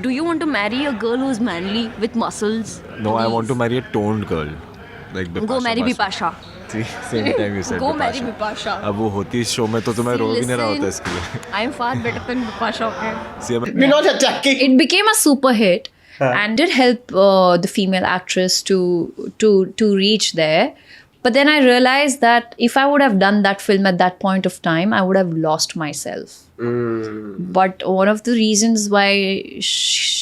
Do you want to marry a girl who's manly with muscles? No, I want to marry a toned girl. Like Bipasha Go marry Basu. Bipasha. See, same time you said Go marry Bipasha. Bipasha. अब वो होती इस show में तो तुम्हें रो भी नहीं रहा होता इसके लिए. I'm far better than Bipasha. Okay? See, We're not attacking. It became a super hit and did help the female actress to reach there. But then I realized that if I would have done that film at that point of time, I would have lost myself. But one of the reasons why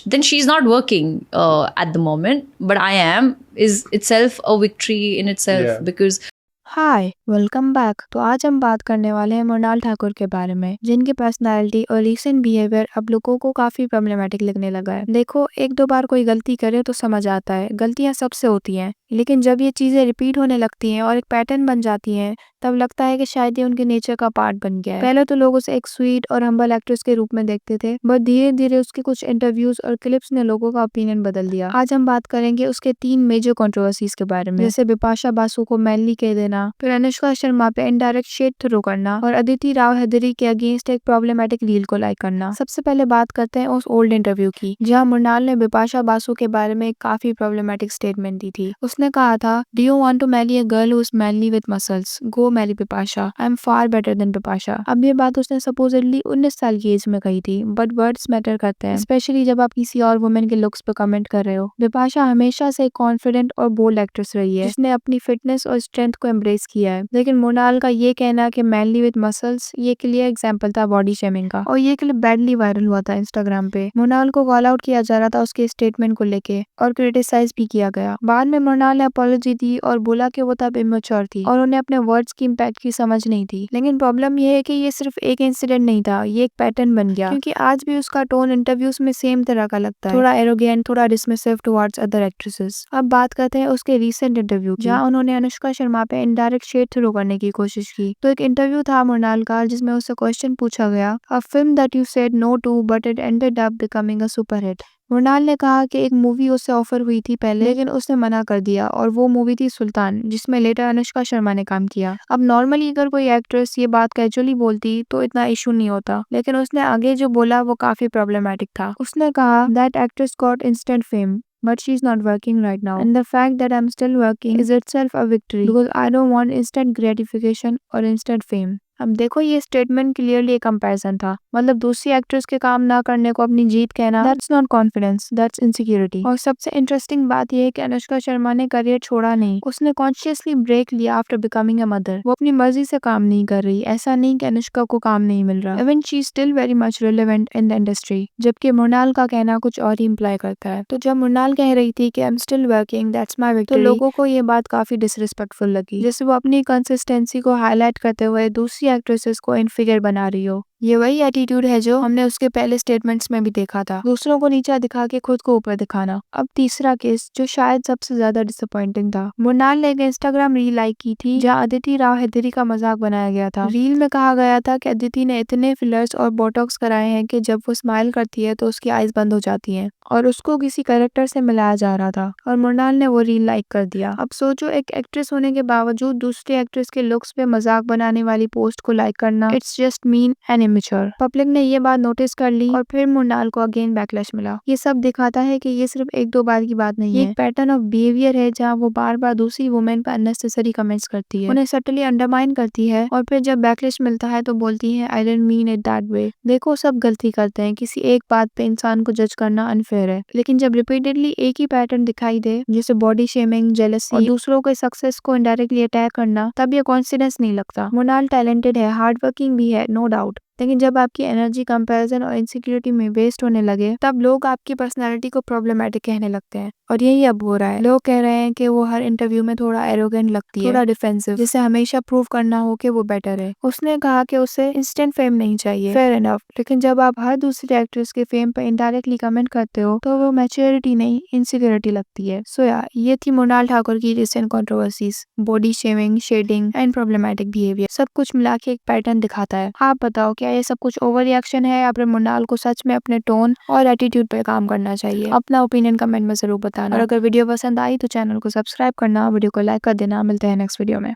then she's not working at the moment, but I am, is itself a victory in itself. Yeah. Because hi welcome back. तो आज हम बात करने वाले हैं मृणाल ठाकुर के बारे में, जिनकी पर्सनालिटी और रीसेंट बिहेवियर अब लोगों को काफी प्रॉब्लमेटिक लगने लगा है। देखो, एक दो बार कोई गलती करे तो समझ आता है, गलतियां सबसे होती हैं, लेकिन जब ये चीजें रिपीट होने लगती हैं और एक पैटर्न बन जाती हैं, तब लगता है कि शायद ये उनके नेचर का पार्ट बन गया है। पहले तो लोग उसे एक स्वीट और हम्बल एक्ट्रेस के रूप में देखते थे, बट धीरे धीरे उसके कुछ इंटरव्यूज और क्लिप्स ने लोगों का ओपिनियन बदल दिया। आज हम बात करेंगे उसके 3 मेजर कंट्रोवर्सीज के बारे में, जैसे बिपाशा बासु को मैनली कह देना, फिर अनुष्का शर्मा पे इनडायरेक्ट शेड थ्रो करना और अदिति राव हैदरी के अगेंस्ट एक प्रॉब्लमेटिक रील को लाइक करना। सबसे पहले बात करते हैं उस ओल्ड इंटरव्यू की, जहाँ मृणाल ने बिपाशा बासु के बारे में एक काफी प्रॉब्लमेटिक स्टेटमेंट दी थी। उसने कहा था, do you want to marry a girl who is manly with muscles, go marry Bipasha, I am far better than Bipasha. अब ये बात उसने सपोजिटली 19 साल की एज में कही थी, बट वर्ड्स मैटर करते हैं, स्पेशली जब आप किसी और वुमेन के लुक्स पे कमेंट कर रहे हो। बिपाशा हमेशा से एक कॉन्फिडेंट और बोल्ड एक्ट्रेस रही है, जिसने अपनी फिटनेस और स्ट्रेंथ को एम्ब्रेस किया है, लेकिन मृणाल का ये कहना कि मैनली विद मसल्स, ये क्लियर एग्जांपल था बॉडी शेमिंग का, और ये क्लिप बैडली वायरल हुआ था इंस्टाग्राम पे। मृणाल को कॉल आउट किया जा रहा था उसके स्टेटमेंट को लेके और क्रिटिसाइज भी किया गया। बाद में मृणाल ने अपॉलॉजी दी और बोला कि वो तब इमेच्योर थी और उन्हें अपने वर्ड्स की इम्पैक्ट की समझ नहीं थी। लेकिन प्रॉब्लम ये है कि ये सिर्फ एक इंसिडेंट नहीं था, ये एक पैटर्न बन गया, क्योंकि आज भी उसका टोन इंटरव्यूज में सेम तरह का लगता है, थोड़ा एरोगेंट, थोड़ा डिसमिसिव टुवर्ड्स अदर एक्ट्रेसेस। अब बात करते हैं उसके रीसेंट इंटरव्यू की, जहाँ उन्होंने अनुष्का शर्मा पे इनडायरेक्ट शेड थ्रो करने की कोशिश की। तो एक इंटरव्यू था मृणाल का, जिसमें उससे क्वेश्चन पूछा गया, a film that you said no to but it ended up becoming a superhit. Mrunal ने कहा कि एक मूवी उससे ऑफर हुई थी पहले, लेकिन उसने मना कर दिया, और वो मूवी थी सुल्तान, जिसमें लेटर अनुष्का शर्मा ने काम किया। अब नॉर्मली अगर कोई एक्ट्रेस ये बात कैजुअली बोलती तो इतना इशू नहीं होता, लेकिन उसने आगे जो बोला वो काफी प्रॉब्लमेटिक था। उसने कहा, that actress got instant fame but she's not working right now, and the fact that I'm still working is itself a victory because I don't want instant gratification or instant fame. अब देखो, ये statement clearly एक comparison था, मतलब दूसरी actress के काम ना करने को अपनी जीत कहना, that's not confidence, that's insecurity. और सबसे इंटरेस्टिंग बात यह है कि अनुष्का शर्मा ने करियर छोड़ा नहीं, उसने कॉन्शियसली ब्रेक लिया आफ्टर बिकमिंग अ मदर। वो अपनी मर्जी से काम नहीं कर रही, ऐसा नहीं कि अनुष्का को काम नहीं मिल रहा, even she is still very much relevant in the industry, जबकि मृणाल का कहना कुछ और ही इम्प्लाई करता है। तो जब मृणाल कह रही थी कि I am still working, that's my victory, तो लोगों को ये बात काफी डिसरिस्पेक्टफुल लगी, जैसे वो अपनी कंसिस्टेंसी को हाईलाइट करते हुए दूसरी एक्ट्रेसेस को इनफिगर बना रही हो। ये वही एटीट्यूड है जो हमने उसके पहले स्टेटमेंट्स में भी देखा था, दूसरों को नीचा दिखा के खुद को ऊपर दिखाना। अब तीसरा केस, जो शायद सबसे ज्यादा डिसअपॉइंटिंग था, मृणाल ने एक इंस्टाग्राम रील लाइक की थी, जहाँ अदिति राव हैदरी का मजाक बनाया गया था। रील में कहा गया था कि अदिति ने इतने फिलर्स और बोटॉक्स कराए हैं कि जब वो स्माइल करती है तो उसकी आईज बंद हो जाती हैं, और उसको किसी कैरेक्टर से मिलाया जा रहा था, और मृणाल ने वो रील लाइक कर दिया। अब सोचो, एक एक्ट्रेस होने के बावजूद दूसरी एक्ट्रेस के लुक्स पे मजाक बनाने वाली पोस्ट को लाइक करना, it's just mean and immature. Public ने ये बात नोटिस कर ली और फिर मृणाल को अगेन बैकलैश मिला। ये सब दिखाता है कि ये सिर्फ एक दो बार की बात नहीं है, एक पैटर्न ऑफ बिहेवियर है, जहाँ वो बार बार दूसरी वुमेन पर अननेसेसरी कमेंट्स करती है, उन्हें सटली अंडरमाइन करती है, और फिर जब बैकलैश मिलता है तो बोलती है, I didn't mean it that way. देखो, सब गलती करते हैं, किसी एक बात पे इंसान को जज करना अनफेयर है, लेकिन जब रिपीटेडली एक ही पैटर्न दिखाई दे, जैसे बॉडी शेमिंग, जेलसी और दूसरों के सक्सेस को इनडायरेक्टली अटैक करना, तब ये कॉन्फिडेंस नहीं लगता। मृणाल टैलेंटेड है, हार्ड वर्किंग भी है, नो डाउट, लेकिन जब आपकी एनर्जी कंपैरिजन और इनसिक्योरिटी में वेस्ट होने लगे, तब लोग आपकी पर्सनालिटी को प्रॉब्लमेटिक कहने लगते हैं, और यही अब हो रहा है। लोग कह रहे हैं कि वो हर इंटरव्यू में थोड़ा एरोगेंट लगती है, थोड़ा डिफेंसिव, जिसे हमेशा प्रूव करना हो कि वो बेटर है। उसने कहा कि उसे इंस्टेंट फेम नहीं चाहिए, फेयर इनफ, लेकिन जब आप हर दूसरी एक्ट्रेस के फेम पर इनडायरेक्टली कमेंट करते हो तो वो मैच्योरिटी नहीं, इनसिक्योरिटी लगती है। सो यार, ये थी मृणाल ठाकुर की recent controversies, body shaming, shading and problematic behaviour, सब कुछ मिला के एक पैटर्न दिखाता है। आप बताओ, क्या ये सब कुछ ओवर रिएक्शन है, या फिर मृणाल को सच में अपने टोन और एटीट्यूड पे काम करना चाहिए? अपना ओपिनियन कमेंट में जरूर बताना, और अगर वीडियो पसंद आई तो चैनल को सब्सक्राइब करना, वीडियो को लाइक कर देना। मिलते हैं नेक्स्ट वीडियो में।